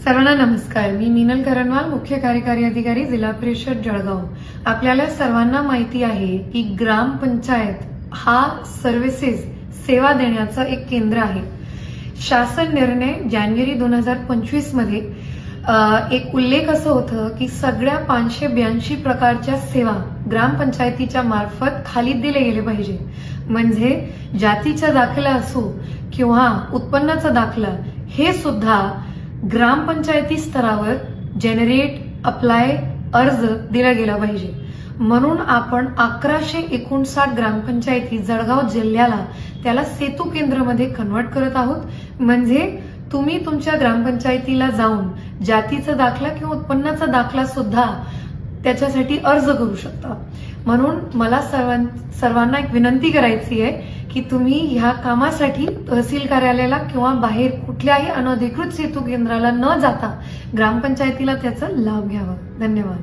सर्वांना नमस्कार. मी मीनल करणवाल, मुख्य कार्यकारी अधिकारी, जिल्हा परिषद जळगाव. आपल्याला सर्वांना माहिती आहे की ग्रामपंचायत हा सर्व्हिसेस सेवा देण्याचं एक केंद्र आहे. शासन निर्णय जानेवारी 2025 मध्ये एक उल्लेख असं होतं की सगळ्या 582 प्रकारच्या सेवा ग्रामपंचायतीच्या मार्फत खाली दिले गेले पाहिजे. म्हणजे जातीचा दाखला असो किंवा उत्पन्नाचा दाखला हे सुद्धा ग्रामपंचायती स्तरावर जनरेट, अप्लाय, अर्ज दिला गेला पाहिजे. म्हणून आपण 1159 ग्रामपंचायती जळगाव जिल्ह्याला त्याला सेतू केंद्रामध्ये कन्वर्ट करत आहोत. म्हणजे तुम्ही तुमच्या ग्रामपंचायतीला जाऊन जातीचा दाखला किंवा उत्पन्नाचा दाखला सुद्धा त्याच्यासाठी अर्ज करू शकता. म्हणून मला सर्वांना एक विनंती करायची आहे की तुम्ही ह्या कामासाठी तहसील कार्यालयाला किंवा बाहेर कुठल्याही अनधिकृत सेतू केंद्राला न जाता ग्रामपंचायतीला त्याचा लाभ घ्यावा. धन्यवाद.